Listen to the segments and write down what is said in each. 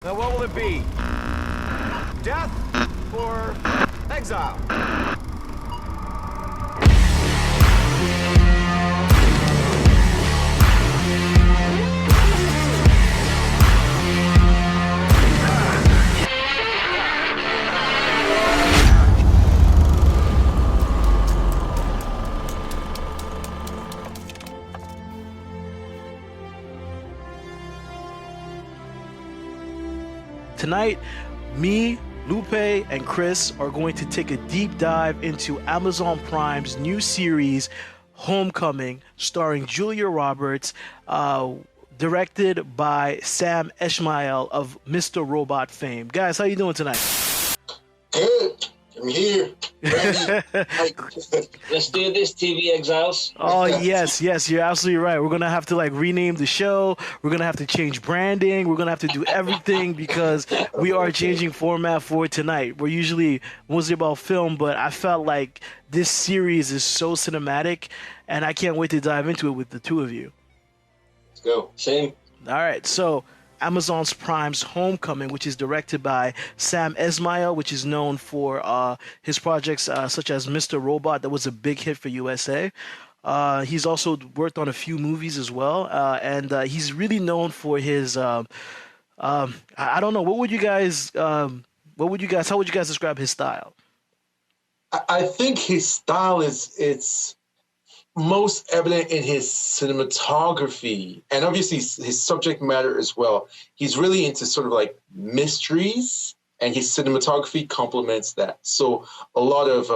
Now what will it be? Death or exile? Tonight, me, Lupe, and Chris are going to take a deep dive into Amazon Prime's new series, Homecoming, starring Julia Roberts, directed by Sam Esmail of Mr. Robot fame. Guys, how you doing tonight? Good. I'm here. Ready. Let's do this, TV Exiles. Oh, yes, you're absolutely right. We're going to have to rename the show. We're going to have to change branding. We're going to have to do everything because we are changing format for tonight. We're usually mostly about film, but I felt like this series is so cinematic, and I can't wait to dive into it with the two of you. Let's go. Same. All right, so Amazon's Prime's Homecoming, which is directed by Sam Esmail, which is known for his projects such as Mr. Robot, that was a big hit for USA. He's also worked on a few movies as well, and he's really known for his. I don't know. How would you guys describe his style? I think his style it's most evident in his cinematography and obviously his subject matter as well. He's really into sort of like mysteries, and his cinematography complements that. So a lot of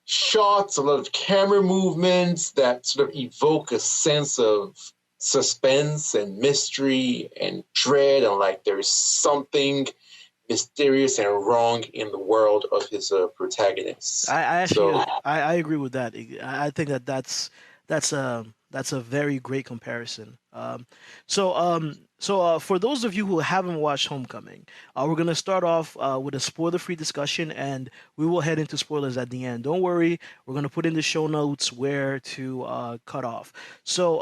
shots, a lot of camera movements that sort of evoke a sense of suspense and mystery and dread, and like there's something mysterious and wrong in the world of his protagonists. I agree with that. I think that's a very great comparison. So for those of you who haven't watched Homecoming, we're gonna start off with a spoiler-free discussion, and we will head into spoilers at the end. Don't worry, we're gonna put in the show notes where to cut off. So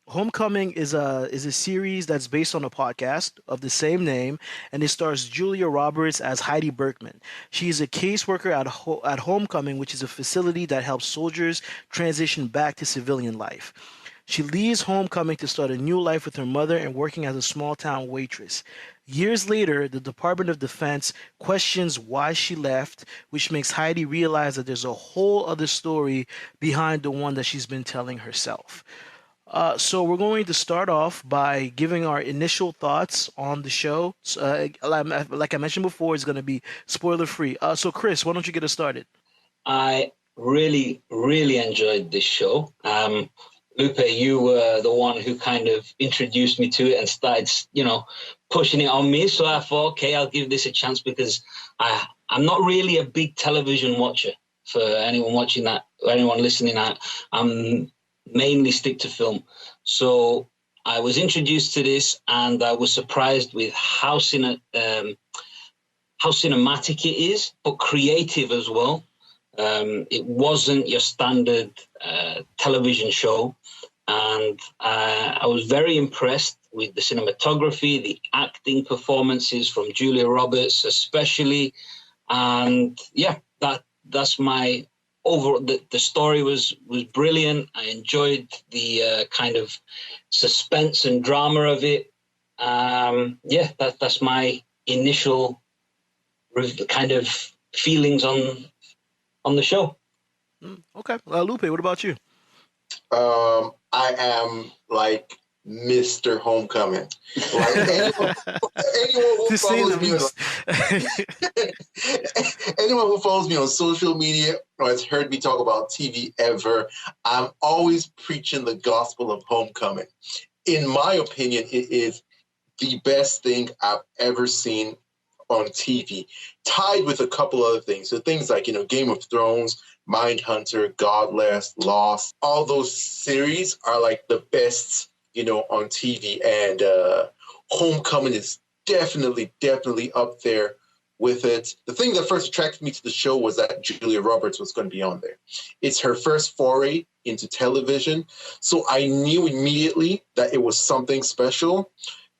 Homecoming is a series that's based on a podcast of the same name, and it stars Julia Roberts as Heidi Berkman. She is a caseworker at Homecoming, which is a facility that helps soldiers transition back to civilian life. She leaves Homecoming to start a new life with her mother and working as a small-town waitress. Years later, the Department of Defense questions why she left, which makes Heidi realize that there's a whole other story behind the one that she's been telling herself. So we're going to start off by giving our initial thoughts on the show. Like I mentioned before, it's going to be spoiler-free. So Chris, why don't you get us started? I really, really enjoyed this show. Lupe, you were the one who kind of introduced me to it and started, pushing it on me. So I thought, okay, I'll give this a chance because I'm not really a big television watcher. For anyone watching that, or anyone listening out, I'm mainly stick to film. So I was introduced to this, and I was surprised with how cinematic it is, but creative as well. It wasn't your standard television show, and I was very impressed with the cinematography, the acting performances from Julia Roberts especially, and yeah, that's my overall. The story was brilliant. I enjoyed the kind of suspense and drama of it. That's my initial kind of feelings on the show. Okay. Lupe, what about you? I am like Mr. Homecoming. Like anyone who follows me on social media or has heard me talk about TV ever, I'm always preaching the gospel of Homecoming. In my opinion, it is the best thing I've ever seen on TV, tied with a couple other things. So things like, Game of Thrones, Mindhunter, Godless, Lost, all those series are like the best, on TV. And Homecoming is definitely up there with it. The thing that first attracted me to the show was that Julia Roberts was going to be on there. It's her first foray into television. So I knew immediately that it was something special.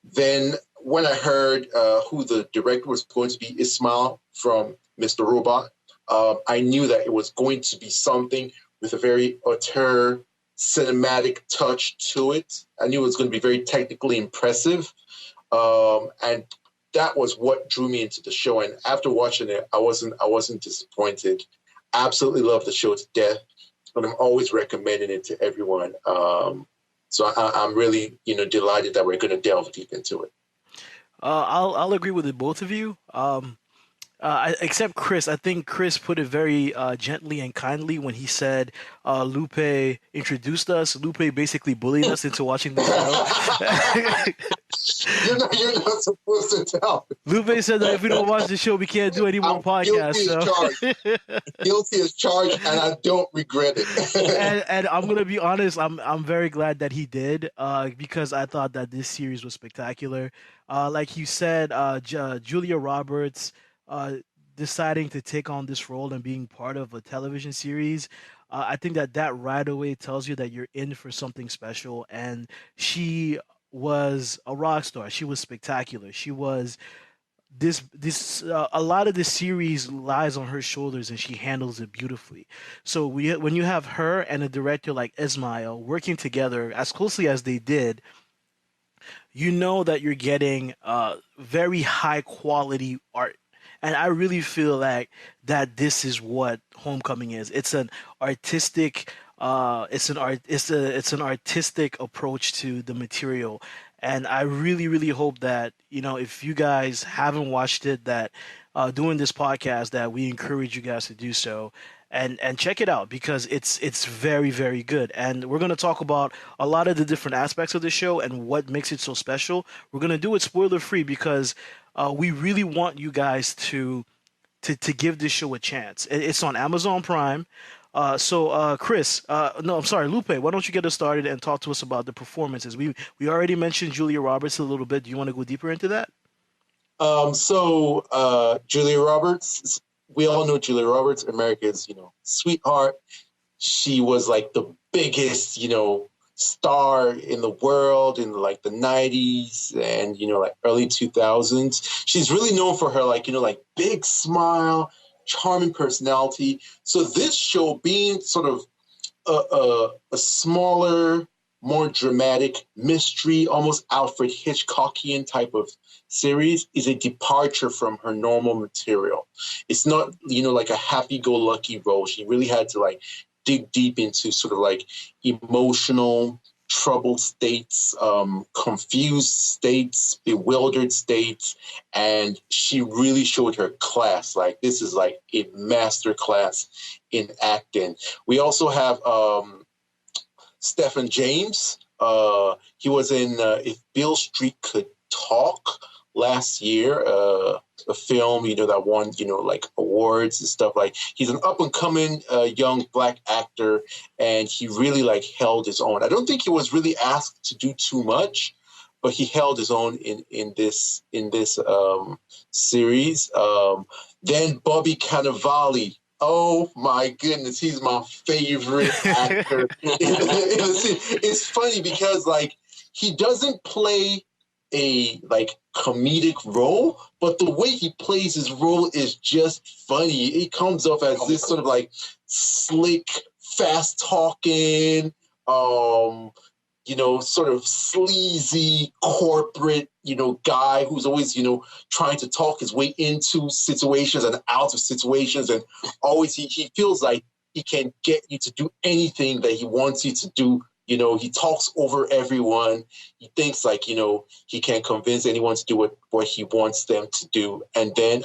Then when I heard who the director was going to be, Ismail from Mr. Robot, I knew that it was going to be something with a very auteur cinematic touch to it. I knew it was going to be very technically impressive. And that was what drew me into the show. And after watching it, I wasn't disappointed. Absolutely love the show to death. And I'm always recommending it to everyone. So I'm really, delighted that we're going to delve deep into it. I'll agree with the both of you. Except Chris. I think Chris put it very gently and kindly when he said Lupe introduced us. Lupe basically bullied us into watching the show. You're not supposed to tell. Lupe said that if we don't watch the show, we can't do any more podcasts. Guilty as charged, and I don't regret it. and I'm gonna be honest. I'm very glad that he did, because I thought that this series was spectacular. Like you said, Julia Roberts deciding to take on this role and being part of a television series. I think that right away tells you that you're in for something special, and she was a rock star. She was spectacular. She was a lot of the series lies on her shoulders, and she handles it beautifully. So when you have her and a director like Ismail working together as closely as they did, you know that you're getting very high quality art. And I really feel like that this is what Homecoming is. It's an artistic it's an artistic approach to the material. And I really, really hope that, if you guys haven't watched it, that doing this podcast, that we encourage you guys to do so and check it out, because it's very, very good. And we're going to talk about a lot of the different aspects of the show and what makes it so special. We're going to do it spoiler free, because we really want you guys to give this show a chance. It's on Amazon Prime. So Chris, no, I'm sorry, Lupe, why don't you get us started and talk to us about the performances? We already mentioned Julia Roberts a little bit. Do you want to go deeper into that? Julia Roberts, we all know Julia Roberts, America's, sweetheart. She was like the biggest, star in the world in like the 90s and, like early 2000s. She's really known for her, like big smile, charming personality. So this show being sort of a smaller, more dramatic mystery, almost Alfred Hitchcockian type of series, is a departure from her normal material. It's not, like a happy-go-lucky role. She really had to like dig deep into sort of like emotional, troubled states, confused states, bewildered states, and she really showed her class. Like, this is like a master class in acting. We also have Stephen James. He was in If Beale Street Could Talk last year, a film, that won, like awards and stuff. Like, he's an up and coming young Black actor, and he really like held his own. I don't think he was really asked to do too much, but he held his own in this series. Then Bobby Cannavale. Oh my goodness, he's my favorite actor. It's funny because like he doesn't play a like comedic role, but the way he plays his role is just funny. He comes off as this sort of like slick, fast talking, sort of sleazy corporate, guy who's always, trying to talk his way into situations and out of situations. And always he feels like he can get you to do anything that he wants you to do. He talks over everyone. He thinks like, he can convince anyone to do what he wants them to do. And then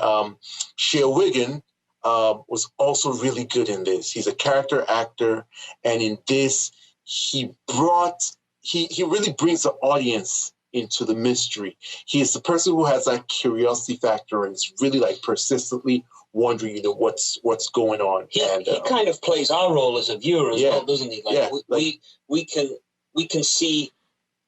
Shea Wiggin was also really good in this. He's a character actor. And in this, he really brings the audience into the mystery. He is the person who has that curiosity factor and is really like persistently wondering, what's going on. He kind of plays our role as a viewer as well, doesn't he? Like, we can see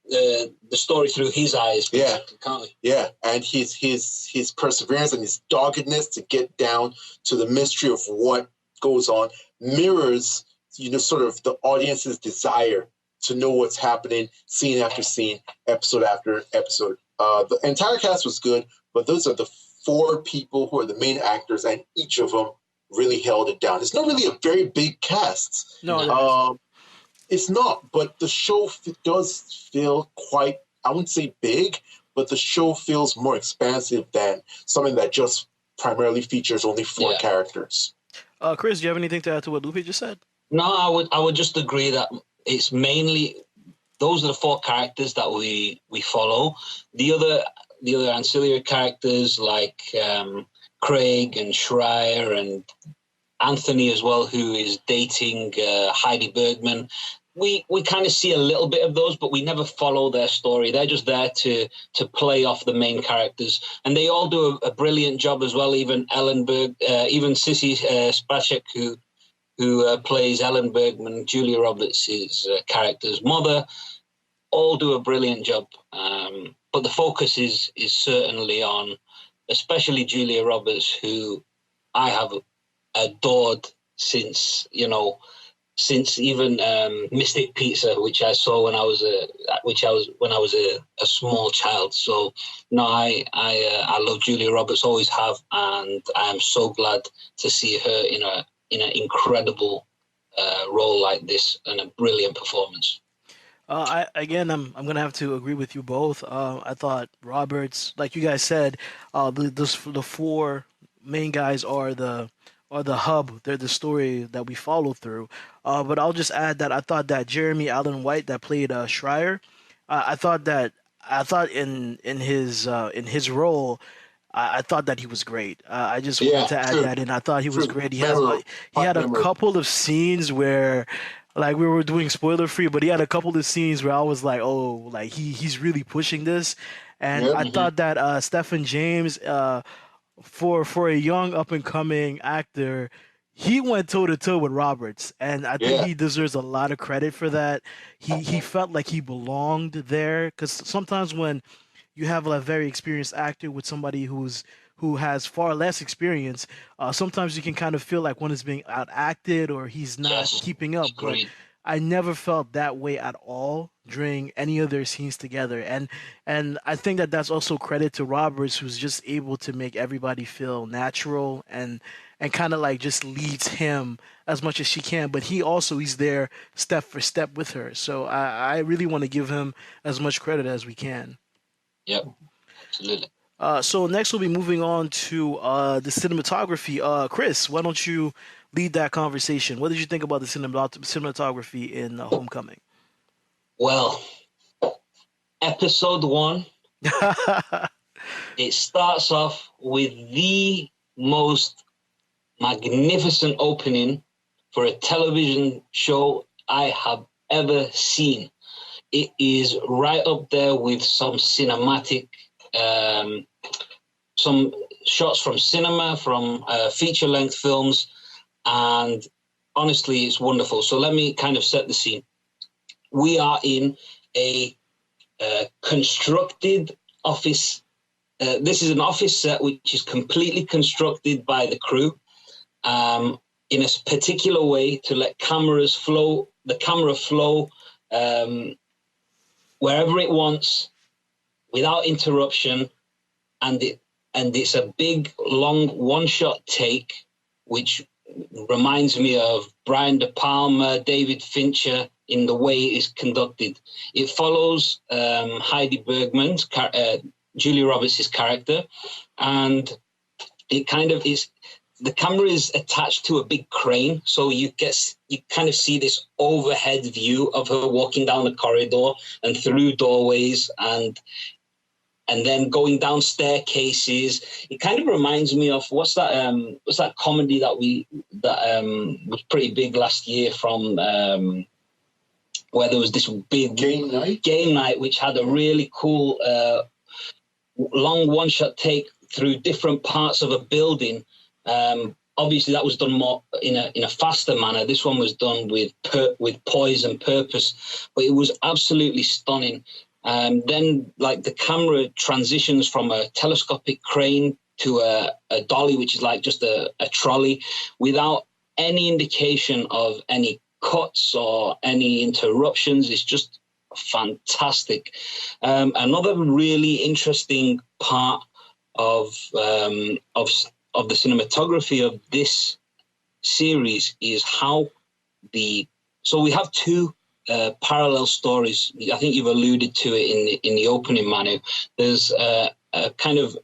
the story through his eyes, can't we? Yeah, and his perseverance and his doggedness to get down to the mystery of what goes on mirrors, sort of the audience's desire to know what's happening, scene after scene, episode after episode. The entire cast was good, but those are the 4 people who are the main actors, and each of them really held it down. It's not really a very big cast. No, It's not, but the show does feel quite, I wouldn't say big, but the show feels more expansive than something that just primarily features only 4 characters. Chris, do you have anything to add to what Lupe just said? No, I would just agree that it's mainly those are the 4 characters that we follow. The other ancillary characters like Craig and Schreier and Anthony as well, who is dating Heidi Bergman. We kind of see a little bit of those, but we never follow their story. They're just there to play off the main characters, and they all do a brilliant job as well. Even even Sissy Spacek, who plays Ellen Bergman, Julia Roberts' character's mother, all do a brilliant job. But the focus is certainly on, especially Julia Roberts, who I have adored since even Mystic Pizza, which I saw when I was a small child. So no, I love Julia Roberts, always have, and I am so glad to see her in an incredible role like this and a brilliant performance. I'm gonna have to agree with you both. I thought Roberts, like you guys said, the 4 main guys are the hub. They're the story that we follow through. But I'll just add that I thought that Jeremy Allen White that played Schreier, I thought in his role, I thought that he was great. I just wanted to add that in. I thought he was great. He had a couple of scenes where, like, we were doing spoiler free, but he had a couple of scenes where I was like, oh, like he's really pushing this, and I thought that Stephen James, for a young up and coming actor, he went toe to toe with Roberts, and I think he deserves a lot of credit for that. He felt like he belonged there, because sometimes when you have a very experienced actor with somebody who has far less experience, sometimes you can kind of feel like one is being outacted or he's not keeping up. But I never felt that way at all during any of their scenes together, and I think that that's also credit to Roberts, who's just able to make everybody feel natural and kind of like just leads him as much as she can. But he's there step for step with her. So I really want to give him as much credit as we can. Yep, absolutely. So next we'll be moving on to the cinematography. Chris, why don't you lead that conversation? What did you think about the cinematography in Homecoming? Well, episode 1, it starts off with the most magnificent opening for a television show I have ever seen. It is right up there with some cinematic, some shots from cinema, from feature-length films, and honestly, it's wonderful. So let me kind of set the scene. We are in a constructed office. This is an office set which is completely constructed by the crew in a particular way to let the camera flow wherever it wants without interruption. And it's a big, long one-shot take, which reminds me of Brian De Palma, David Fincher, in the way it is conducted. It follows Heidi Bergman's, Julia Roberts' character, and it kind of is, the camera is attached to a big crane, so you kind of see this overhead view of her walking down the corridor and through doorways and then going down staircases. It kind of reminds me of what's that comedy that was pretty big last year from where there was this big Game Night, which had a really cool long one-shot take through different parts of a building. Obviously, that was done more in a faster manner. This one was done with poise and purpose, but it was absolutely stunning. Then, like, the camera transitions from a telescopic crane to a dolly, which is like just a trolley, without any indication of any cuts or any interruptions. It's just fantastic. Another really interesting part of the cinematography of this series is how so we have two parallel stories. I think you've alluded to it in the opening, Manu. There's a kind of,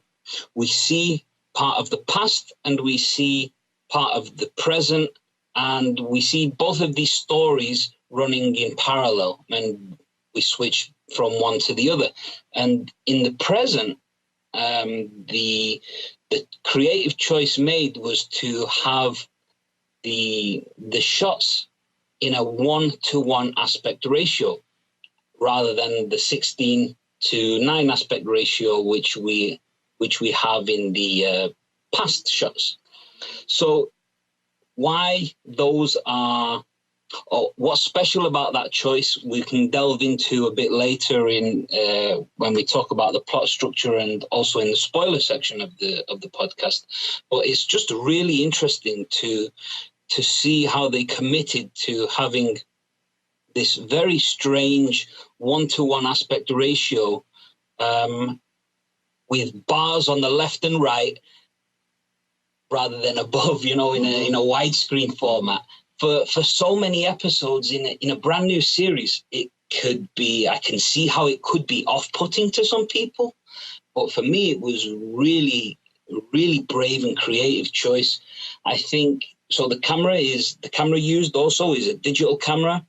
we see part of the past and we see part of the present, and we see both of these stories running in parallel, and we switch from one to the other. And in the present, the creative choice made was to have the shots in a 1-to-1 aspect ratio rather than the 16:9 aspect ratio which we have in the past shots. So why those are, or what's special about that choice, we can delve into a bit later in when we talk about the plot structure and also in the spoiler section of the podcast. But it's just really interesting to see how they committed to having this very strange 1-to-1 aspect ratio with bars on the left and right rather than above, in a widescreen format. For so many episodes in a brand new series, it could be, I can see how it could be off-putting to some people. But for me, it was really, really brave and creative choice. I think, so the camera used also is a digital camera,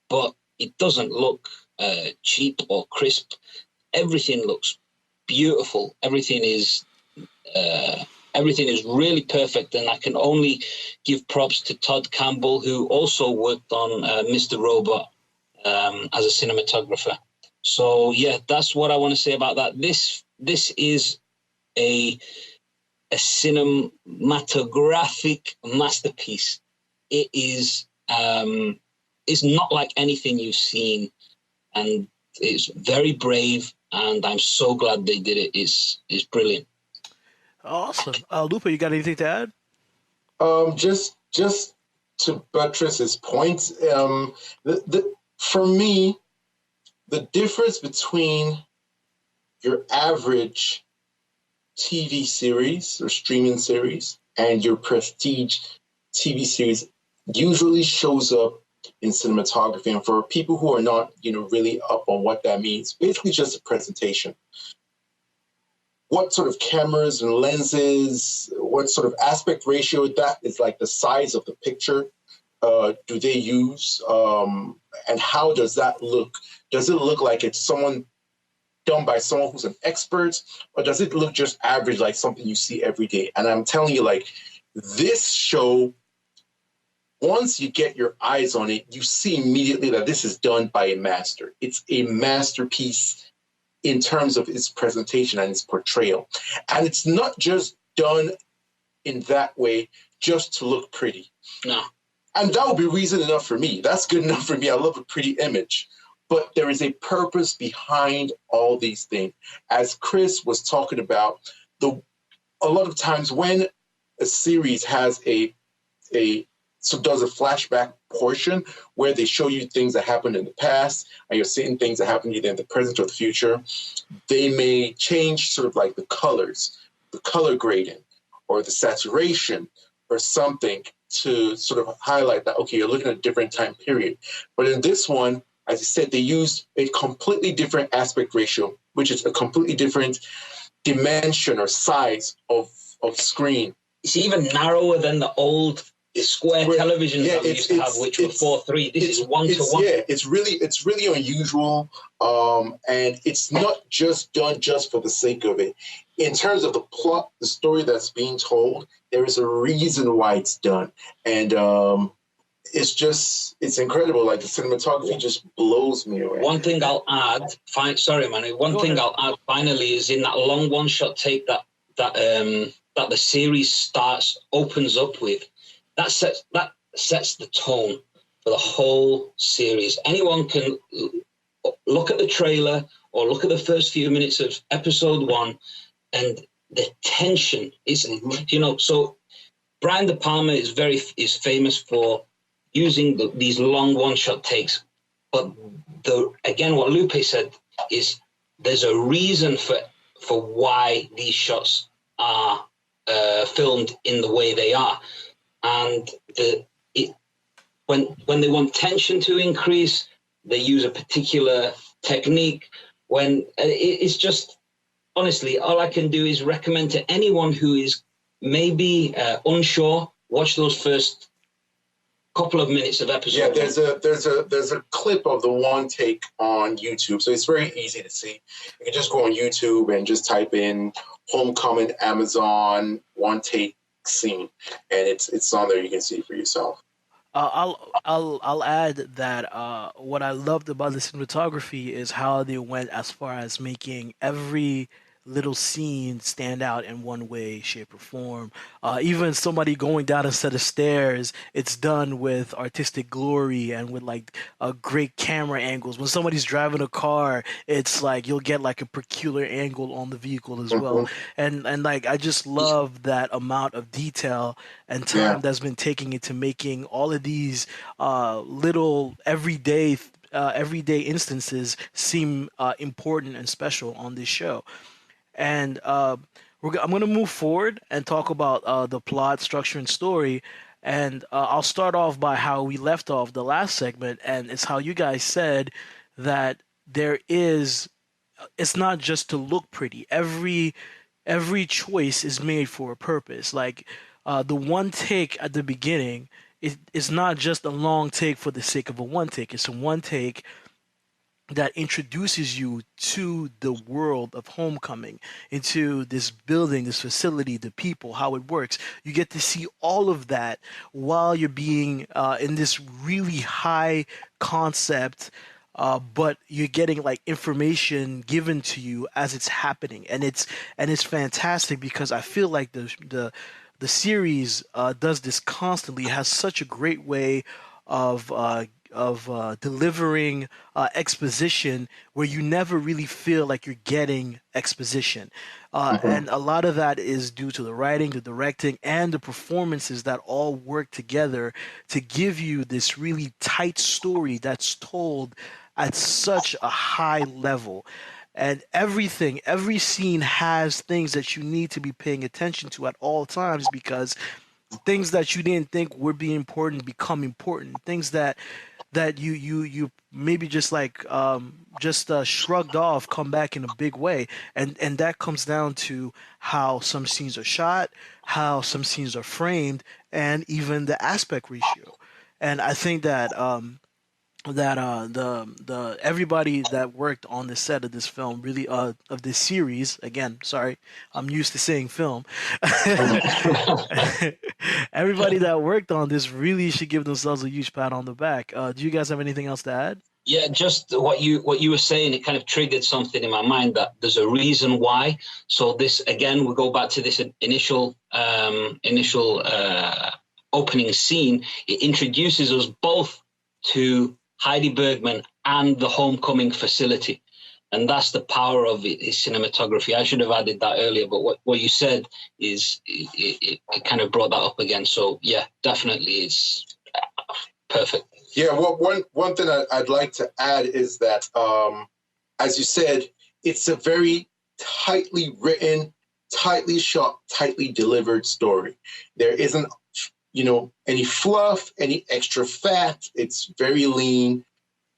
but it doesn't look cheap or crisp. Everything looks beautiful. Everything is really perfect, and I can only give props to Todd Campbell, who also worked on Mr. Robot as a cinematographer. So yeah, that's what I want to say about that. This is a cinematographic masterpiece. It is it's not like anything you've seen, and it's very brave, and I'm so glad they did it. It's brilliant. Awesome. Lupa, you got anything to add? Just to buttress his point, for me, the difference between your average TV series or streaming series and your prestige TV series usually shows up in cinematography. And for people who are not, really up on what that means, basically just a presentation. What sort of cameras and lenses, what sort of aspect ratio, that is like the size of the picture, do they use? And how does that look? Does it look like it's done by someone who's an expert, or does it look just average, like something you see every day? And I'm telling you, like, this show, once you get your eyes on it, you see immediately that this is done by a master. It's a masterpiece in terms of its presentation and its portrayal. And it's not just done in that way just to look pretty. No. And that would be reason enough for me. That's good enough for me. I love a pretty image. But there is a purpose behind all these things. As Chris was talking about, a lot of times when a series has does a flashback portion where they show you things that happened in the past and you're seeing things that happen either in the present or the future, they may change sort of like the colors, the color grading or the saturation or something to sort of highlight that, okay, you're looking at a different time period. But in this one, as I said, they used a completely different aspect ratio, which is a completely different dimension or size of screen. It's even narrower than the old square televisions that we used to have, which were 4:3. This is 1-to-1. Yeah, it's really unusual, and it's not just done just for the sake of it. In terms of the plot, the story that's being told, there is a reason why it's done, and it's incredible. Like, the cinematography just blows me away. One thing I'll add, I'll add finally is in that long one-shot take that the series opens up with. That sets the tone for the whole series. Anyone can look at the trailer or look at the first few minutes of episode 1, and the tension is, so Brian De Palma is famous for using these long one-shot takes, but again, what Lupe said is there's a reason for why these shots are filmed in the way they are, and when they want tension to increase, they use a particular technique. When it's just, honestly, all I can do is recommend to anyone who is maybe unsure, watch those first couple of minutes of episode. Yeah, there's a clip of the one take on YouTube, so it's very easy to see. You can just go on YouTube and just type in "Homecoming Amazon one take scene," and it's on there. You can see for yourself. I'll add that what I loved about the cinematography is how they went as far as making every little scene stand out in one way, shape, or form. Even somebody going down a set of stairs, it's done with artistic glory and with like great camera angles. When somebody's driving a car, it's like you'll get like a peculiar angle on the vehicle as well. And like I just love that amount of detail and time that's been taken into making all of these little everyday instances seem important and special on this show. And I'm going to move forward and talk about the plot, structure, and story. And I'll start off by how we left off the last segment, and it's how you guys said that it's not just to look pretty. Every choice is made for a purpose. Like the one take at the beginning is not just a long take for the sake of a one take. It's a one take that introduces you to the world of Homecoming, into this building, this facility, the people, how it works. You get to see all of that while you're being in this really high concept, but you're getting like information given to you as it's happening, and it's fantastic because I feel like the series does this constantly. It has such a great way of delivering exposition where you never really feel like you're getting exposition. And a lot of that is due to the writing, the directing, and the performances that all work together to give you this really tight story that's told at such a high level. And every scene has things that you need to be paying attention to at all times, because things that you didn't think would be important become important. Things that you maybe just like shrugged off come back in a big way, and that comes down to how some scenes are shot, how some scenes are framed, and even the aspect ratio. And I think that the everybody that worked on the set of this film really of this series, again, sorry, I'm used to saying film. Everybody that worked on this really should give themselves a huge pat on the back. Do you guys have anything else to add? Yeah, just what you were saying, it kind of triggered something in my mind that there's a reason why. So this, again, we go back to this initial opening scene. It introduces us both to Heidi Bergman and the Homecoming facility. And that's the power of his cinematography. I should have added that earlier, but what you said is it kind of brought that up again. So yeah, definitely it's perfect. Yeah, well, one thing I'd like to add is that, as you said, it's a very tightly written, tightly shot, tightly delivered story. There isn't, any fluff, any extra fat. It's very lean,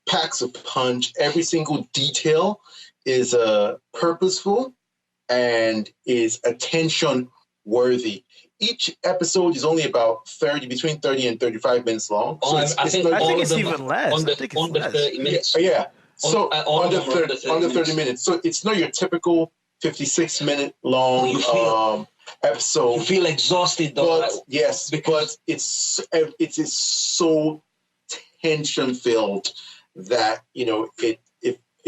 packs a punch. Every single detail is purposeful and is attention worthy. Each episode is only about between 30 and 35 minutes long. So I think it's even less. Under 30 minutes. Yeah. So under 30 minutes. So it's not your typical 56-minute long episode. You feel exhausted though. But yes, because it is so tension filled that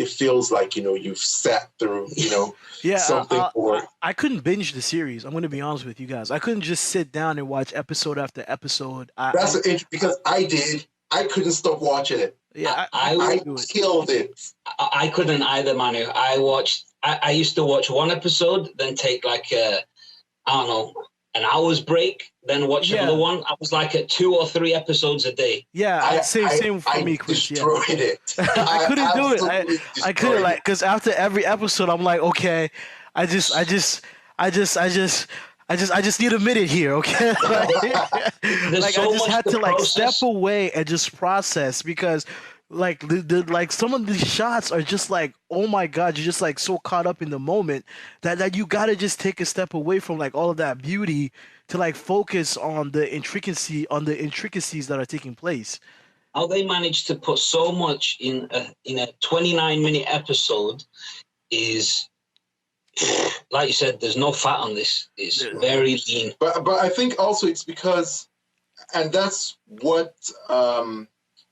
it feels like you've sat through something for. I couldn't binge the series. I'm going to be honest with you guys. I couldn't just sit down and watch episode after episode. Because I did. I couldn't stop watching it. Yeah, I killed it. I couldn't either, Manu. I used to watch one episode, then take like an an hour's break, then watch another one. I was like at 2 or 3 episodes a day. Yeah, same for me, Chris. Destroyed it. I couldn't do it. I couldn't, like, because after every episode, I'm like, okay, I just need a minute here, okay? Like so I just much had to to like process. step away and just process, because like the like some of these shots are just like, oh my god, you're just like so caught up in the moment that you gotta just take a step away from like all of that beauty to like focus on the intricacies that are taking place. How they managed to put so much in a 29-minute episode is, like you said, there's no fat on this. It's very lean. But I think also it's because, and that's what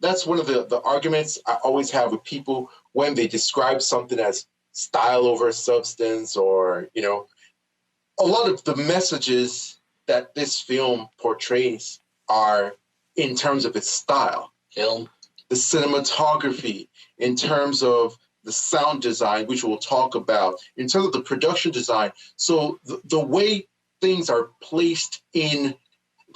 that's one of the arguments I always have with people when they describe something as style over substance, or a lot of the messages that this film portrays are in terms of its style, Film, the cinematography, in terms of the sound design, which we'll talk about, in terms of the production design. So the way things are placed in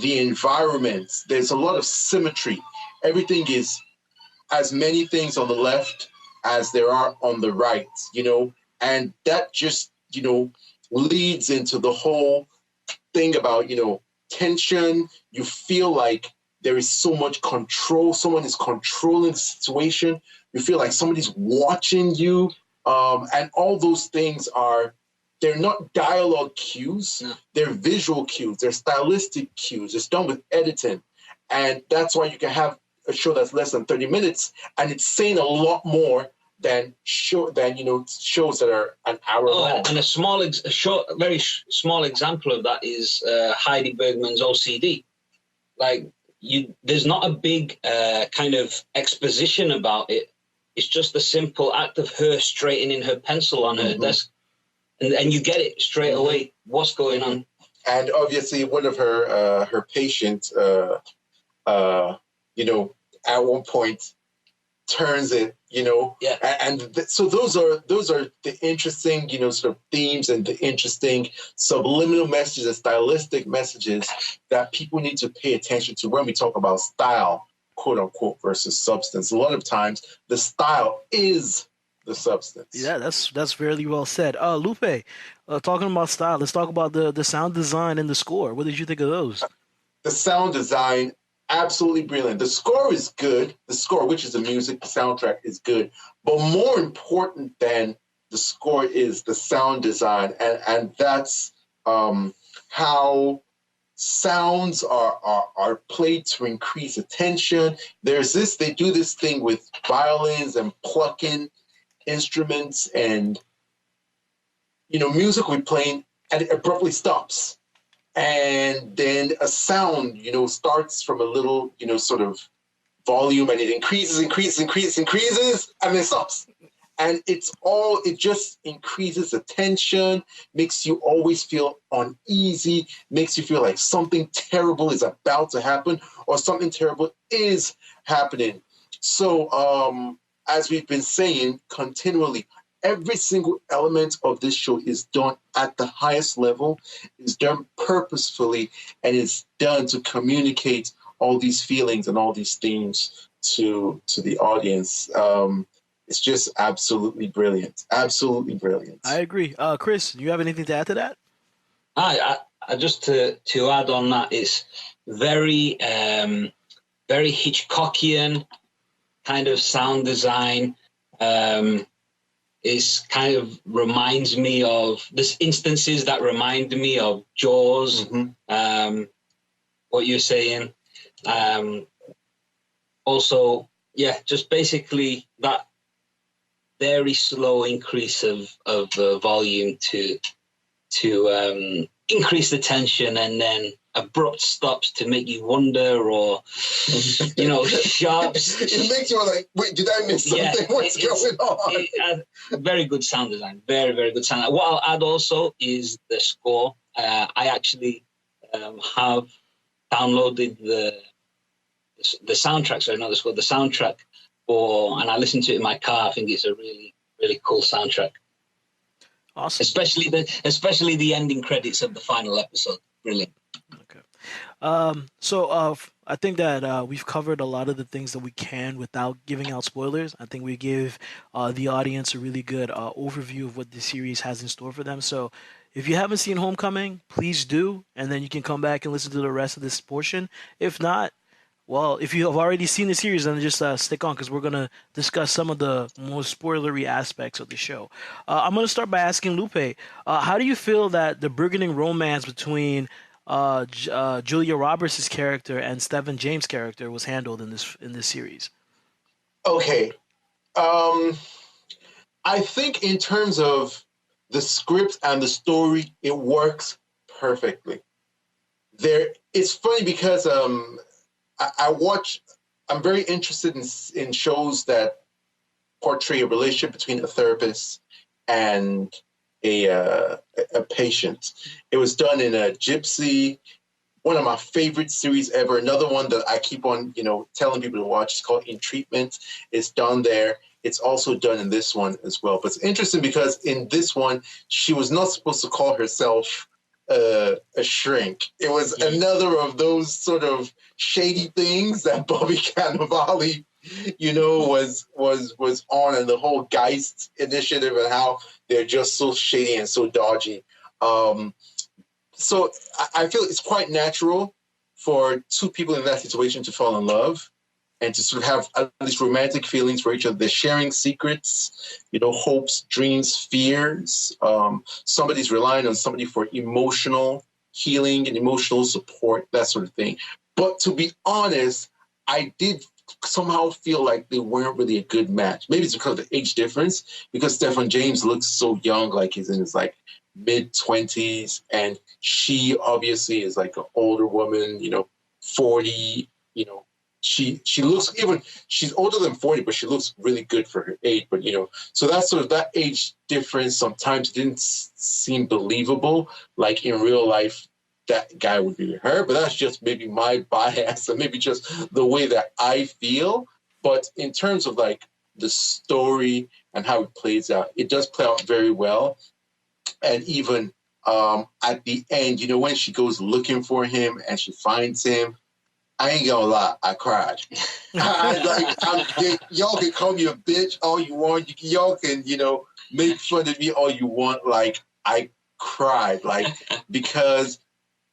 the environments, there's a lot of symmetry. Everything is as many things on the left as there are on the right, and that just, leads into the whole thing about, tension. You feel like there is so much control. Someone is controlling the situation. You feel like somebody's watching you. And all those things they're not dialogue cues. No. They're visual cues. They're stylistic cues. It's done with editing. And that's why you can have a show that's less than 30 minutes and it's saying a lot more than shows that are an hour long. And a very small example of that is Heidi Bergman's OCD. Like, there's not a big kind of exposition about it. It's just the simple act of her straightening her pencil on her desk, and you get it straight away. What's going on? And obviously, one of her patients, at one point turns it, so those are the interesting, sort of themes and the interesting subliminal messages and stylistic messages that people need to pay attention to when we talk about style, quote unquote, versus substance. A lot of times the style is the substance. Yeah, that's very well said. Lupe, talking about style, let's talk about the sound design and the score. What did you think of those? The sound design, absolutely brilliant. The score is good. The score, which is the music, the soundtrack, is good. But more important than the score is the sound design, and that's how sounds are played to increase attention. They do this thing with violins and plucking instruments, and music will be playing and it abruptly stops. And then a sound, starts from a little, sort of volume, and it increases, and then stops. And it just increases the tension, makes you always feel uneasy, makes you feel like something terrible is about to happen or something terrible is happening. So, as we've been saying continually, every single element of this show is done at the highest level, is done purposefully, and is done to communicate all these feelings and all these themes to the audience. It's just absolutely brilliant. Absolutely brilliant. I agree. Chris, do you have anything to add to that? I just to add on that, it's very very Hitchcockian kind of sound design. Is kind of reminds me of this instances that remind me of Jaws. What you're saying. Also, just basically that very slow increase of volume to increase the tension, and then abrupt stops to make you wonder, or sharps. It makes you like, wait, did I miss something? What's going on? Very good sound design. Very, very good sound. What I'll add also is the score. I actually have downloaded the soundtrack. Sorry, not the score. The soundtrack and I listen to it in my car. I think it's a really, really cool soundtrack. Awesome. Especially the ending credits of the final episode. Brilliant. I think that we've covered a lot of the things that we can without giving out spoilers. I think we give the audience a really good overview of what the series has in store for them. So, if you haven't seen Homecoming, please do, and then you can come back and listen to the rest of this portion. If not, well, if you have already seen the series, then just stick on because we're gonna discuss some of the most spoilery aspects of the show. I'm gonna start by asking Lupe, how do you feel that the burgeoning romance between Julia Roberts' character and Stephen James' character was handled in this series? Okay. I think in terms of the script and the story, it works perfectly. It's funny because I watch. I'm very interested in shows that portray a relationship between a therapist and a patient. It was done in a Gypsy, one of my favorite series ever. Another one that I keep on, telling people to watch is called In Treatment. It's done there. It's also done in this one as well. But it's interesting because in this one, she was not supposed to call herself a shrink. It was another of those sort of shady things that Bobby Cannavale, was on, and the whole Geist initiative and how they're just so shady and so dodgy. So I feel it's quite natural for two people in that situation to fall in love and to sort of have at least romantic feelings for each other. They're sharing secrets, hopes, dreams, fears. Somebody's relying on somebody for emotional healing and emotional support, that sort of thing. But to be honest, I did somehow feel like they weren't really a good match. Maybe it's because of the age difference, because Stephen James looks so young, like he's in his mid-20s, and she obviously is like an older woman, 40, she looks, even she's older than 40, but she looks really good for her age. But so that's sort of that age difference sometimes didn't seem believable, like in real life that guy would be with her. But that's just maybe my bias and maybe just the way that I feel. But in terms of like the story and how it plays out, it does play out very well. And even at the end, when she goes looking for him and she finds him, I ain't gonna lie, I cried. Y'all can call me a bitch all you want. Y'all can, make fun of me all you want. Like, I cried, because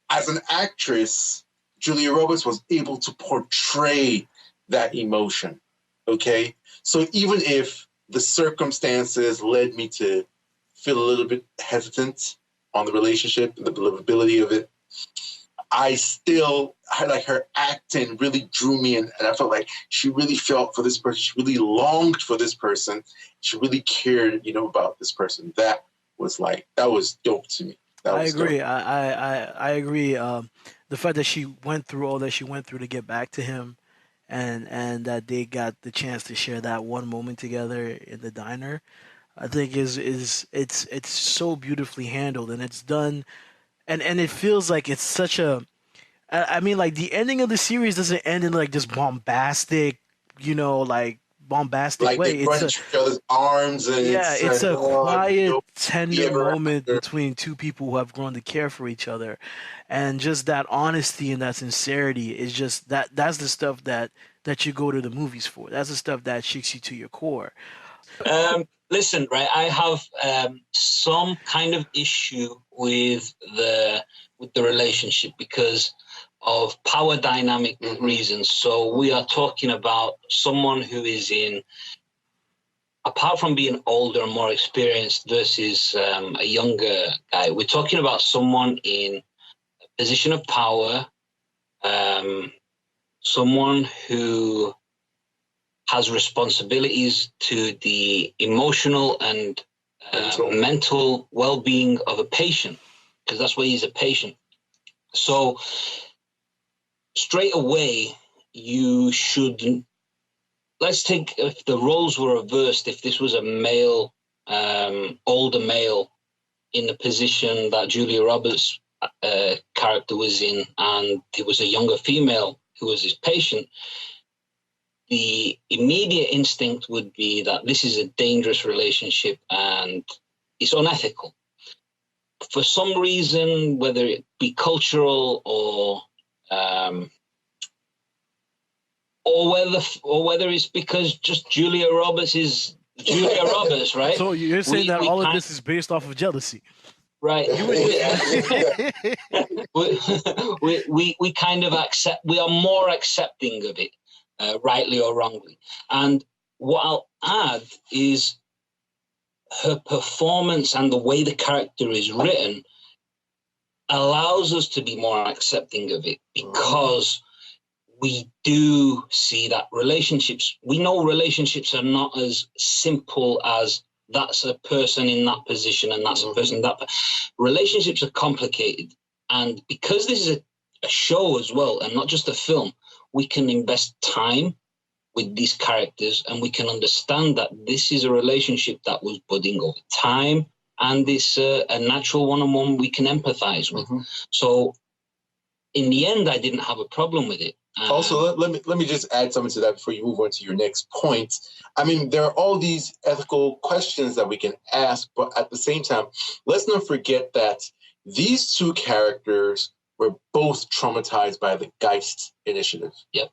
as an actress, Julia Roberts was able to portray that emotion. Okay, so even if the circumstances led me to feel a little bit hesitant on the relationship and the believability of it, I like her acting really drew me in, and I felt like she really felt for this person. She really longed for this person. She really cared, about this person. That was dope to me. I agree. I agree. The fact that she went through all that she went through to get back to him, and that they got the chance to share that one moment together in the diner, I think it's so beautifully handled, and it's done. And it feels like it's such a, I mean, like the ending of the series doesn't end in like this bombastic, bombastic way. They run each other's arms, and it's a quiet, tender moment between two people who have grown to care for each other, and just that honesty and that sincerity is just that's the stuff that you go to the movies for. That's the stuff that shakes you to your core. Listen, right, I have some kind of issue with the relationship because of power dynamic reasons. So we are talking about someone who is apart from being older and more experienced versus a younger guy, we're talking about someone in a position of power, someone who has responsibilities to the emotional and mental well-being of a patient, because that's why he's a patient. So straight away, you should, let's take, if the roles were reversed, if this was a male, older male in the position that Julia Roberts' character was in, and it was a younger female who was his patient, the immediate instinct would be that this is a dangerous relationship and it's unethical. For some reason, whether it be cultural or Or whether it's because just Julia Roberts is Julia Roberts, right? So you're saying that all of this is based off of jealousy? Right. Yeah. we kind of accept. We are more accepting of it, rightly or wrongly. And what I'll add is her performance and the way the character is written allows us to be more accepting of it, because we do see that we know relationships are not as simple as that's a person in that position and that's a person in that. Relationships are complicated. And because this is a show as well, and not just a film, we can invest time with these characters, and we can understand that this is a relationship that was budding over time, and it's a natural one-on-one we can empathize with. So in the end, I didn't have a problem with it. Also, let me just add something to that before you move on to your next point. I mean, there are all these ethical questions that we can ask, but at the same time, let's not forget that these two characters were both traumatized by the Geist initiative. Yep.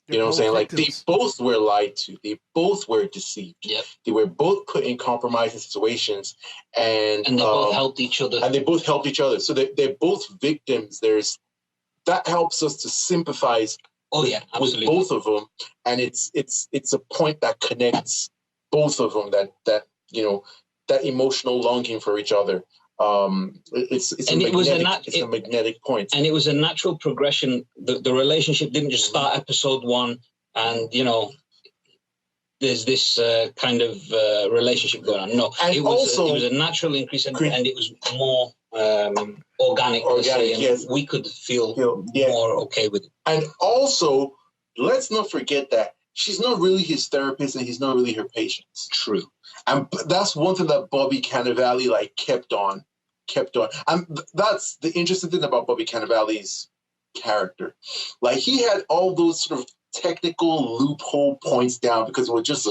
You know what I'm saying? Like, they both were lied to. They both were deceived. Yep. They were both put in compromising situations. And they both helped each other. And they both helped each other. So they're both victims. That helps us to sympathize with both of them. And it's a point that connects both of them, that emotional longing for each other. It's a magnetic point. And it was a natural progression. The relationship didn't just start episode 1 and, there's this kind of relationship going on. No, and it was a natural increase, and it was more organic. Yes. We could feel more okay with it. And also, let's not forget that she's not really his therapist and he's not really her patient. True. And that's one thing that Bobby Cannavale kept on. And that's the interesting thing about Bobby Cannavale's character. Like, he had all those sort of technical loophole points down because it was just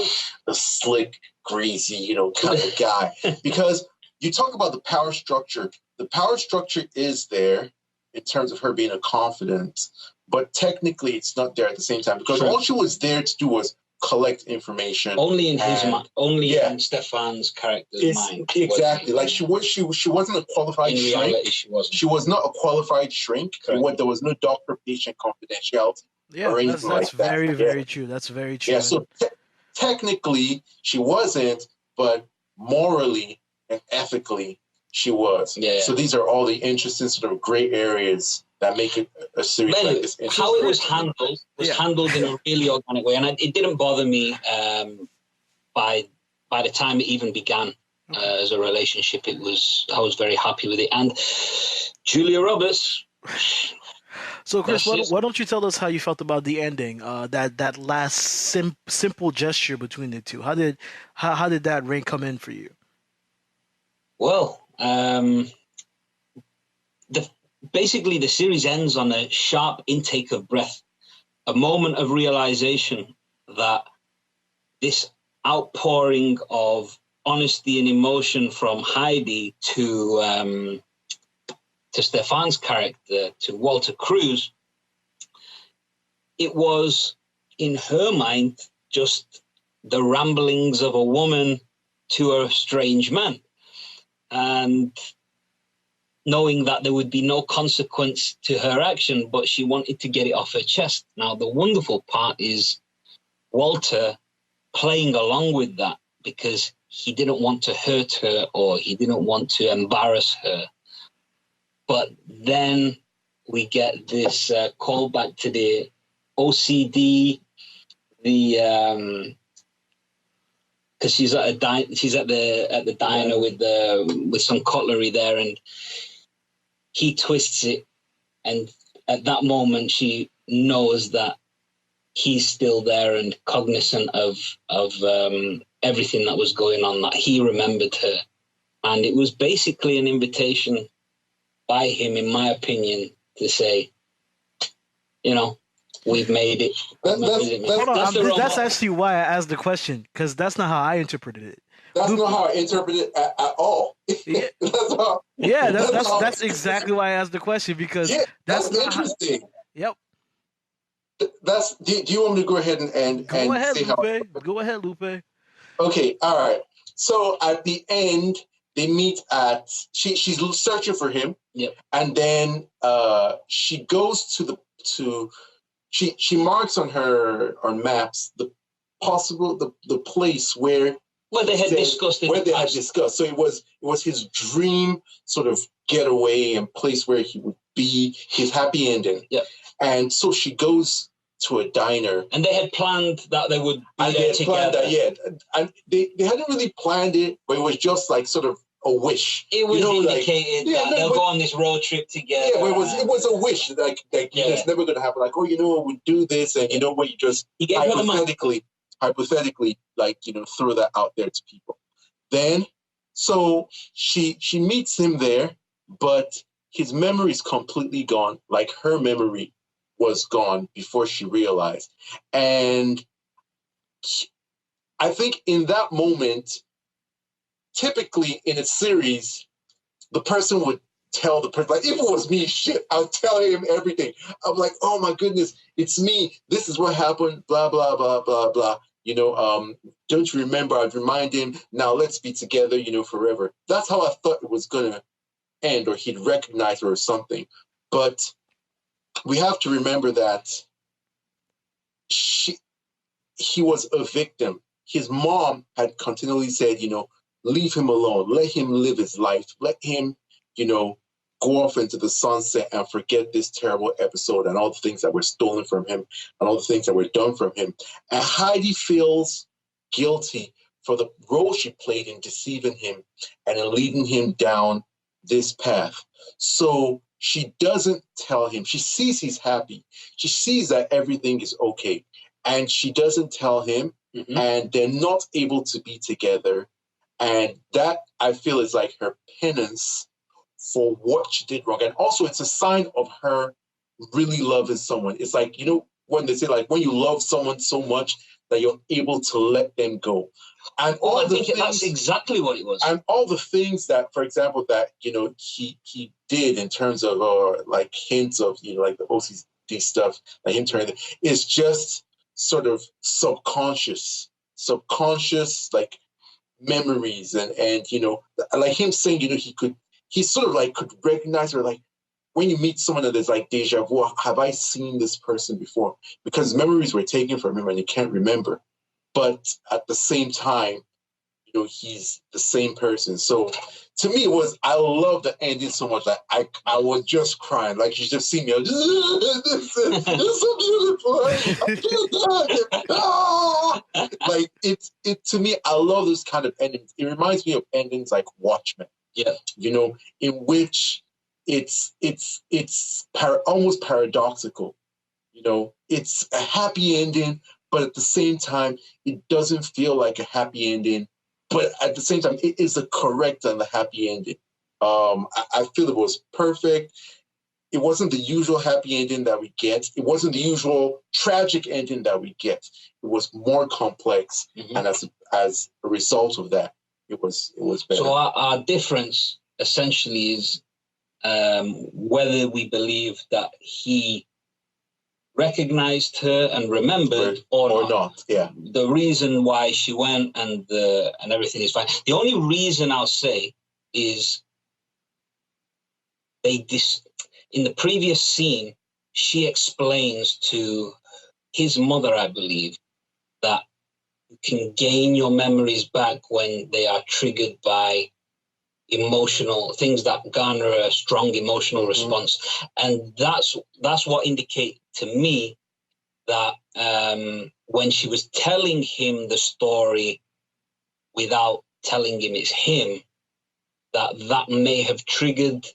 a slick, greasy, kind of guy. Because you talk about the power structure. The power structure is there in terms of her being a confidant, but technically it's not there at the same time, because all she was there to do was collect information. Only in his mind, in Stefan's character's mind. Exactly. Like, she wasn't a qualified shrink. Reality, she wasn't. She was not a qualified shrink. There was no doctor-patient confidentiality. Yeah, that's very, very true. That's very true. Yeah, so technically she wasn't, but morally and ethically she was. Yeah. So these are all the interesting sort of gray areas that make it a series like this interesting. How it was handled in a really organic way, and it didn't bother me by the time it even began as a relationship. I was very happy with it. And Julia Roberts. So, Chris, why don't you tell us how you felt about the ending? That last simple gesture between the two. How did that ring come in for you? Well, basically the series ends on a sharp intake of breath, a moment of realization that this outpouring of honesty and emotion from Heidi to Stefan's character, to Walter Cruz, it was, in her mind, just the ramblings of a woman to a strange man. And knowing that there would be no consequence to her action, but she wanted to get it off her chest. Now, the wonderful part is Walter playing along with that, because he didn't want to hurt her or he didn't want to embarrass her. But then we get this callback to the OCD, because she's at the diner with some cutlery there, and he twists it, and at that moment she knows that he's still there and cognizant of everything that was going on, that he remembered her. And it was basically an invitation by him, in my opinion, to say, we've made it. That's actually why I asked the question, because that's not how I interpreted it. That's not how I interpret it at all. Yeah, that's exactly why I asked the question, because that's interesting. Yep. That's. Do you want me to go ahead and Go ahead, say how? Lupe. Go ahead, Lupe. Okay, all right. So at the end, they meet at she's searching for him. Yep. And then she goes to she marks on maps the place where they had discussed it. Where they had discussed. So it was his dream sort of getaway and place where he would be, his happy ending. Yeah. And so she goes to a diner. And they had planned that they would be and there they had together. planned that, yeah. And they hadn't really planned it, but it was just like sort of a wish. It was indicated that they'll go on this road trip together. Yeah, but it was a wish, like it's never going to happen. Like, oh, you know what, we do this, and you know what, you just hypothetically, like, you know, throw that out there to people. Then, so she meets him there, but his memory is completely gone. Like, her memory was gone before she realized. And I think in that moment, typically in a series, the person would tell the person, like, if it was me, shit, I'll tell him everything. I'm like, oh my goodness, it's me. This is what happened, blah, blah, blah, blah, blah. You know, don't you remember? I'd remind him, now let's be together, you know, forever. That's how I thought it was going to end, or he'd recognize her or something. But we have to remember that he was a victim. His mom had continually said, you know, leave him alone. Let him live his life. Let him, you know, go off into the sunset and forget this terrible episode and all the things that were stolen from him and all the things that were done from him. And Heidi feels guilty for the role she played in deceiving him and in leading him down this path. So she doesn't tell him. She sees he's happy. She sees that everything is okay. And she doesn't tell him. Mm-hmm. And they're not able to be together. And that, I feel, is like her penance for what she did wrong. And also, it's a sign of her really loving someone. It's like, you know, when they say, like, when you love someone so much that you're able to let them go. And I think that's exactly what it was. And all the things that, for example, that, you know, he did in terms of, like, hints of, you know, like the OCD stuff, like him turning, is just sort of subconscious, like, memories and you know, like him saying, you know, he sort of like could recognize her, like when you meet someone that is like deja vu, have I seen this person before? Because memories were taken from him and he can't remember. But at the same time, you know, he's the same person. So to me, I love the ending so much that I was just crying. Like, you just see me, this is so beautiful. Like, it to me, I love this kind of endings. It reminds me of endings like Watchmen. Yeah, you know, in which it's almost paradoxical. You know, it's a happy ending, but at the same time, it doesn't feel like a happy ending. But at the same time, it is a correct and a happy ending. I feel it was perfect. It wasn't the usual happy ending that we get. It wasn't the usual tragic ending that we get. It was more complex, mm-hmm. And as a result of that, it was better. So our difference essentially is whether we believe that he recognized her and remembered or not. Yeah. The reason why she went and everything is fine. The only reason I'll say is in the previous scene, she explains to his mother, I believe, that you can gain your memories back when they are triggered by emotional things that garner a strong emotional response. Mm-hmm. And that's what indicates to me that when she was telling him the story without telling him it's him, that may have triggered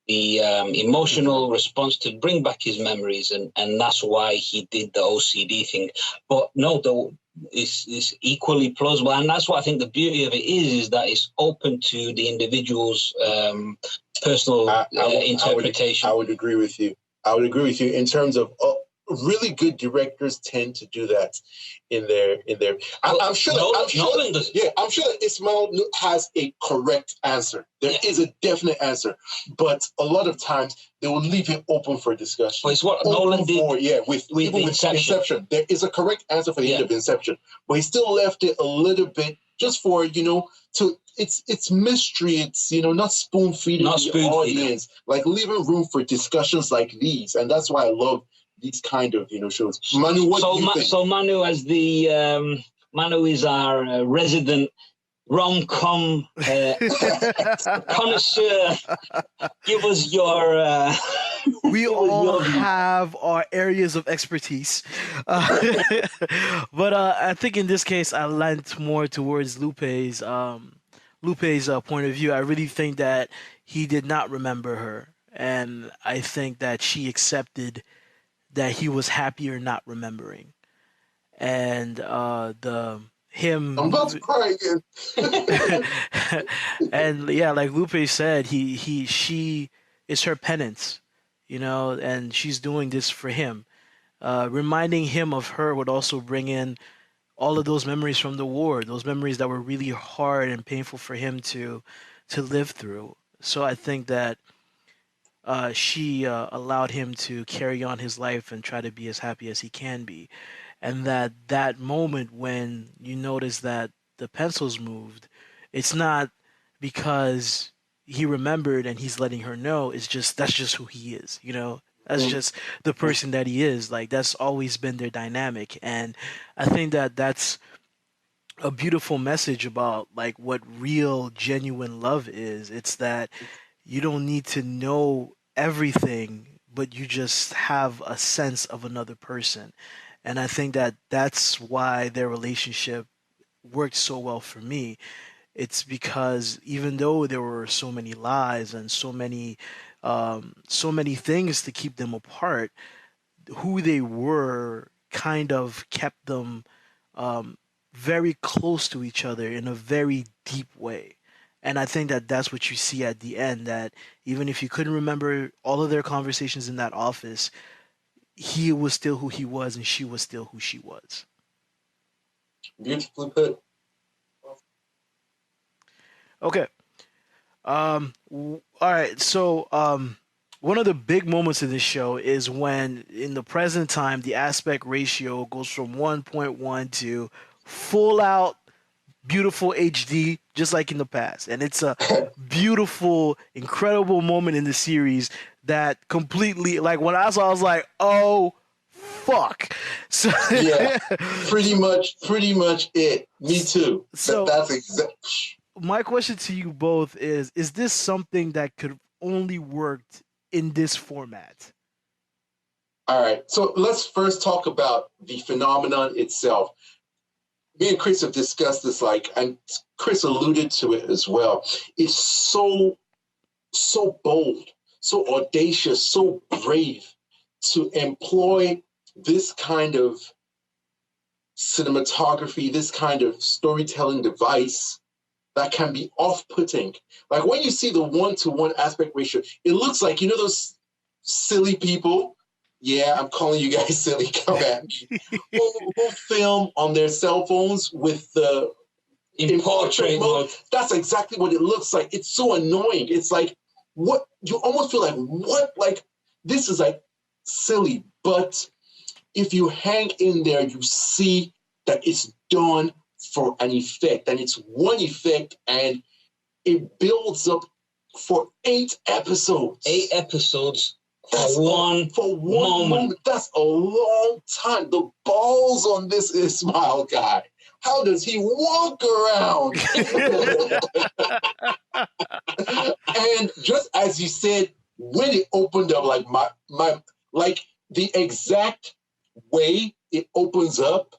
the emotional response to bring back his memories, and that's why he did the OCD thing. But no, it's equally plausible, and that's what I think the beauty of it is that it's open to the individual's personal interpretation. I would agree with you. In terms of really good directors tend to do that in their. I'm sure. Nolan does. Yeah, I'm sure that Ismail has a correct answer. There is a definite answer, but a lot of times they will leave it open for discussion. Well, it's what Nolan did. With Inception. There is a correct answer for the end of Inception, but he still left it a little bit just for to it's mystery. It's not spoon feeding the audience, like leaving room for discussions like these, and that's why I love these kind of shows. Manu, what do you think? So Manu, as the Manu is our resident rom-com connoisseur. Give us your. We all have our areas of expertise, but I think in this case I leant more towards Lupe's point of view. I really think that he did not remember her, and I think that she accepted that he was happier not remembering, and him. I'm about to cry again. And yeah, like Lupe said, she is her penance, and she's doing this for him. Reminding him of her would also bring in all of those memories from the war, those memories that were really hard and painful for him to live through. So I think that she allowed him to carry on his life and try to be as happy as he can be. And that moment when you notice that the pencils moved, it's not because he remembered and he's letting her know. It's just that's just who he is, That's just the person that he is. Like, that's always been their dynamic. And I think that that's a beautiful message about like what real genuine love is. It's that you don't need to know everything, but you just have a sense of another person. And I think that that's why their relationship worked so well for me. It's because even though there were so many lies and so many things to keep them apart, who they were kind of kept them very close to each other in a very deep way. And I think that that's what you see at the end, that even if you couldn't remember all of their conversations in that office, he was still who he was and she was still who she was. Beautifully put. Okay. All right. So, one of the big moments in this show is when, in the present time, the aspect ratio goes from 1.1 to full out beautiful HD, just like in the past. And it's a beautiful, incredible moment in the series that completely, like, when I saw, I was like, oh, fuck. So, yeah, pretty much it. Me too. So that's exactly. My question to you both is this something that could only worked in this format? All right. So let's first talk about the phenomenon itself. Me and Chris have discussed this, and Chris alluded to it as well. It's so bold, so audacious, so brave to employ this kind of cinematography, this kind of storytelling device that can be off-putting. Like when you see the 1-to-1 aspect ratio, it looks like, those silly people. Yeah, I'm calling you guys silly. Come at me. who film on their cell phones with the in portrait mode. That's exactly what it looks like. It's so annoying. It's like, what? You almost feel like, what? Like, this is like silly. But if you hang in there, you see that it's done for an effect. And it's one effect, and it builds up for 8 episodes. 8 episodes. For one moment. That's a long time. The balls on this Ismail guy. How does he walk around? And just as you said, when it opened up, like my the exact way it opens up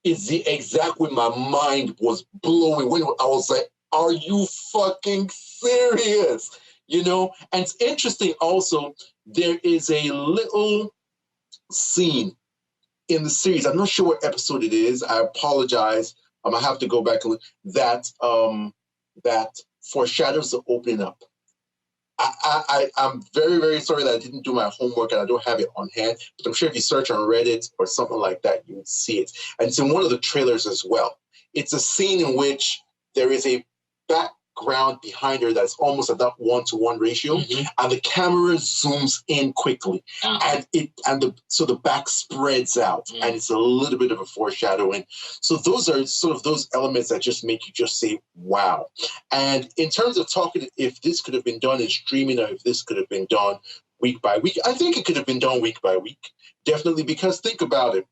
is the exact way my mind was blowing. When I was like, are you fucking serious? And it's interesting also, there is a little scene in the series. I'm not sure what episode it is. I apologize. I have to go back and look. That foreshadows the opening up. I'm very, very sorry that I didn't do my homework and I don't have it on hand. But I'm sure if you search on Reddit or something like that, you would see it. And it's in one of the trailers as well. It's a scene in which there is a background behind her that's almost at that 1-to-1 ratio, and the camera zooms in quickly, so the back spreads out, and it's a little bit of a foreshadowing. So those are sort of those elements that just make you just say, wow. And in terms of talking, if this could have been done in streaming, or if this could have been done week by week, I think it could have been done week by week, definitely, because think about it,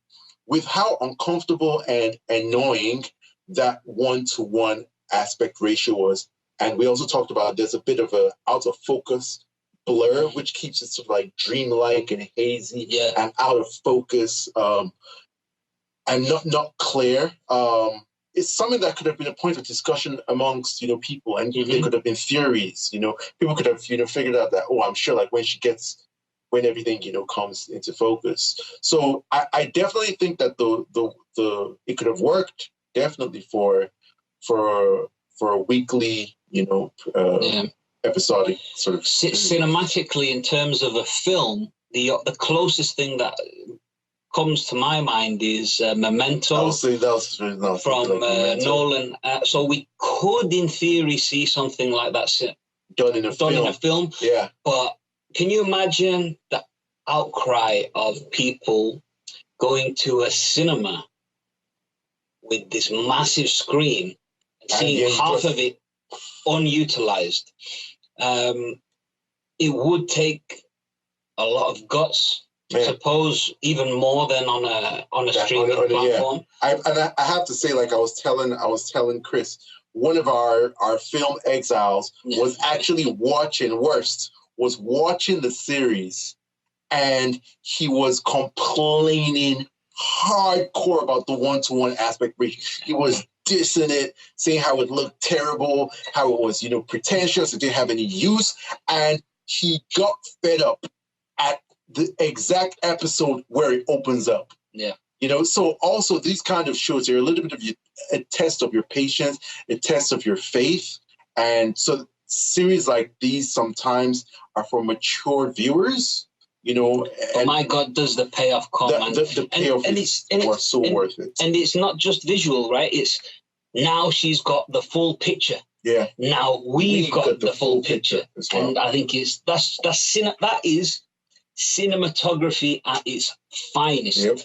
with how uncomfortable and annoying that 1-to-1 aspect ratio was. And we also talked about there's a bit of a out of focus blur, which keeps it sort of like dreamlike and hazy and out of focus and not clear. It's something that could have been a point of discussion amongst, people, and there could have been theories, people could have, figured out that, I'm sure like when everything, comes into focus. So I definitely think that it could have worked definitely for a weekly, episodic sort of cinematically. In terms of a film, the closest thing that comes to my mind is Memento from Nolan. So we could, in theory, see something like that done in a film. Yeah. But can you imagine the outcry of people going to a cinema with this massive screen and seeing half of it unutilized? It would take a lot of guts, I suppose, even more than on a streaming platform. I have to say, like I was telling Chris, one of our film Exiles was actually watching the series, and he was complaining hardcore about the 1-to-1 aspect ratio. He was dissing it, saying how it looked terrible, how it was, pretentious, it didn't have any use, and he got fed up at the exact episode where it opens up. Yeah. So also these kind of shows are a little bit of a test of your patience, a test of your faith. And so series like these sometimes are for mature viewers, oh my God, does the payoff come? The payoff is so worth it. And it's not just visual, right? It's now she's got the full picture. Yeah. Now we've got the full picture. As well. And I think that is cinematography at its finest. Yep.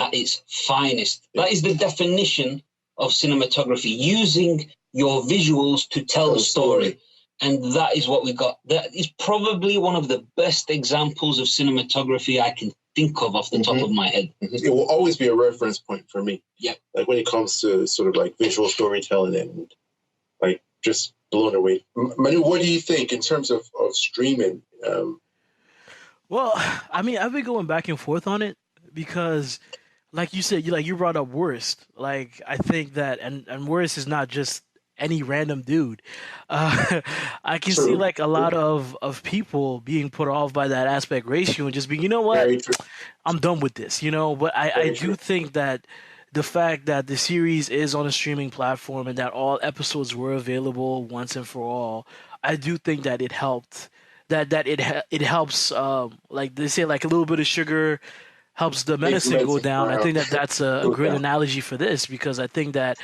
At its finest. Yep. That is the definition of cinematography, using your visuals to tell the story. And that is what we got. That is probably one of the best examples of cinematography I can think of off the top of my head. It will always be a reference point for me. Yeah. Like when it comes to sort of like visual storytelling, and like just blown away. Manu, what do you think in terms of streaming? Well, I mean, I've been going back and forth on it because, like you said, you brought up Worst. Like, I think that, and Worst is not just any random dude. I can see like a lot of people being put off by that aspect ratio and just being, you know what, I'm done with this, But I do think that the fact that the series is on a streaming platform and that all episodes were available once and for all, I do think that it helped. That it helps, like they say, like a little bit of sugar helps the medicine go down. I think that's a great analogy for this, because I think that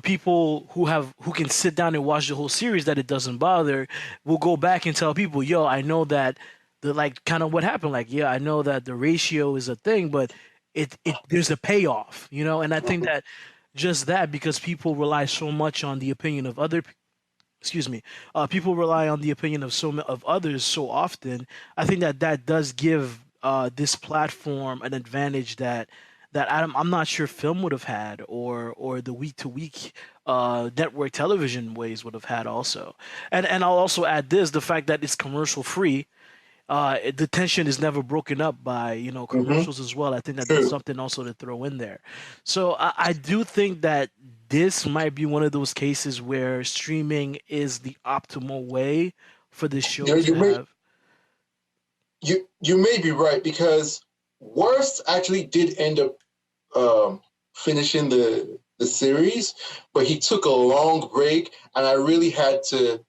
people who can sit down and watch the whole series, that it doesn't bother, will go back and tell people, yo, I know that kind of what happened. Like, yeah, I know that the ratio is a thing, but it there's a payoff, and I think that just that, because people rely so much on the opinion of people rely on the opinion of others so often. I think that does give this platform an advantage that I'm not sure film would have had, or the week to week network television ways would have had also. And I'll also add the fact that it's commercial free. The tension is never broken up by commercials as well. I think that's something also to throw in there. So I do think that this might be one of those cases where streaming is the optimal way for this show to have. You may be right, because Worst actually did end up finishing the series, but he took a long break, and I really had to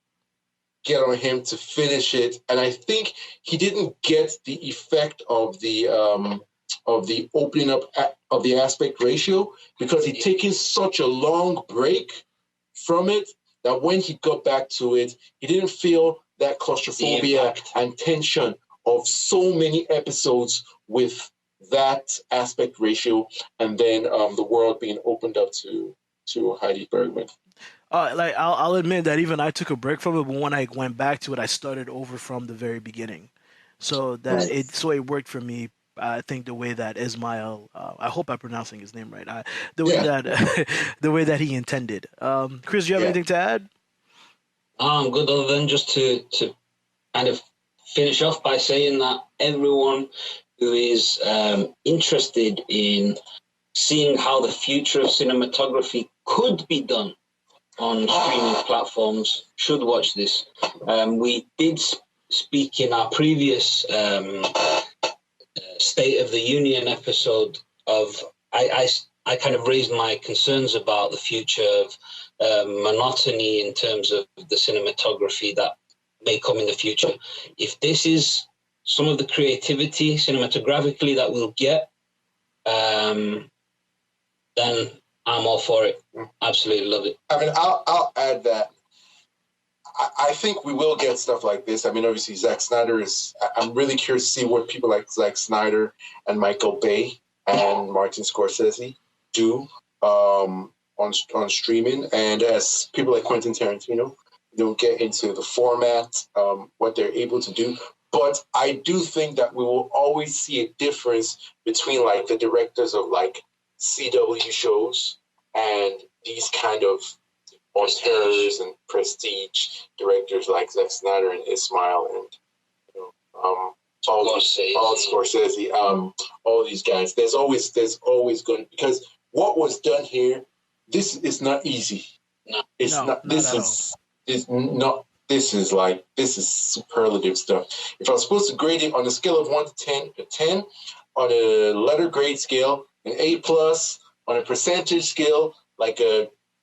get on him to finish it, and I think he didn't get the effect of the opening up of the aspect ratio because he'd taken such a long break from it that when he got back to it, he didn't feel that claustrophobia and tension of so many episodes with that aspect ratio, and then the world being opened up to Heidi Bergman. Like I'll admit that even I took a break from it, but when I went back to it, I started over from the very beginning, so that it worked for me. I think the way that Ismail, I hope I'm pronouncing his name right. The way that the way that he intended. Chris, do you have anything to add? I'm good. Other than just to kind of finish off by saying that everyone who is interested in seeing how the future of cinematography could be done on streaming platforms should watch this. We did speak in our previous State of the Union episode of I kind of raised my concerns about the future of monotony in terms of the cinematography that may come in the future. If this is some of the creativity cinematographically that we'll get, then I'm all for it. Absolutely love it. I mean, I'll add that I think we will get stuff like this. I mean, obviously, Zack Snyder is. I'm really curious to see what people like Zack Snyder and Michael Bay and Martin Scorsese do on streaming, and as people like Quentin Tarantino, they'll get into the format, what they're able to do. But I do think that we will always see a difference between like the directors of like CW shows and these kind of auteurs and prestige directors like Zack Snyder and Ismail and all Scorsese, all these guys. There's always going, because what was done here, this is not easy. This is superlative stuff. If I was supposed to grade it on a scale of 1 to 10, a 10 on a letter grade scale, an A plus on a percentage scale, like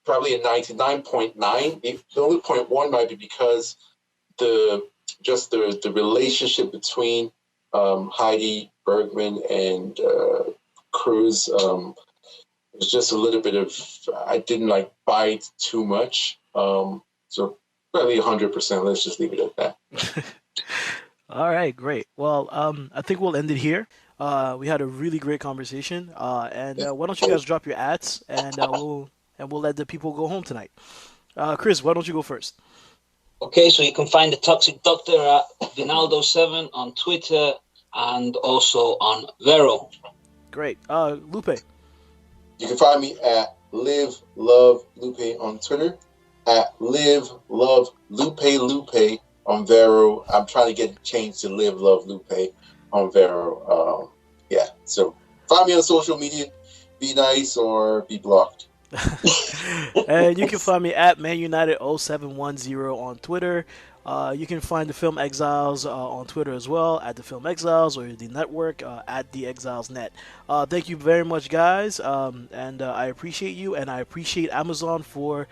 probably a 99.9. The only 0.1 might be because the relationship between Heidi Bergman and Cruz was just a little bit of, I didn't like buy it too much. So probably 100%. Let's just leave it at that. All right, great. Well, I think we'll end it here. We had a really great conversation, and why don't you guys drop your ads, and we'll let the people go home tonight. Chris, why don't you go first? Okay, so you can find the Toxic Doctor at Vinaldo7 on Twitter and also on Vero. Great. Lupe. You can find me at Live Love Lupe on Twitter, at Live Love Lupe on Vero. I'm trying to get it changed to Live Love Lupe on Vero. Yeah, so find me on social media. Be nice or be blocked. And you can find me at ManUnited0710 on Twitter. You can find the Film Exiles on Twitter as well, at the Film Exiles, or the network at the Exiles Net. Thank you very much, guys, and I appreciate you, and I appreciate Amazon for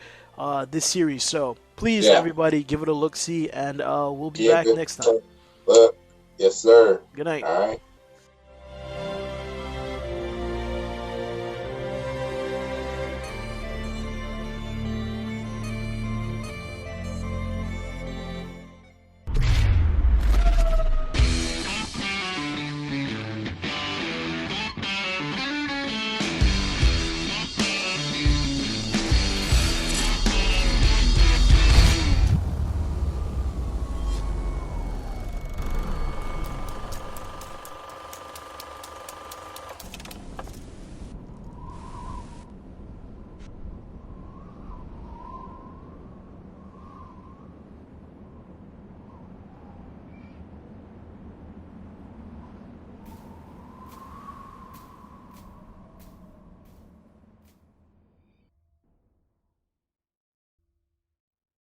this series. So please, everybody, give it a look-see, and we'll be back next time. Yes, sir. Good night. All right.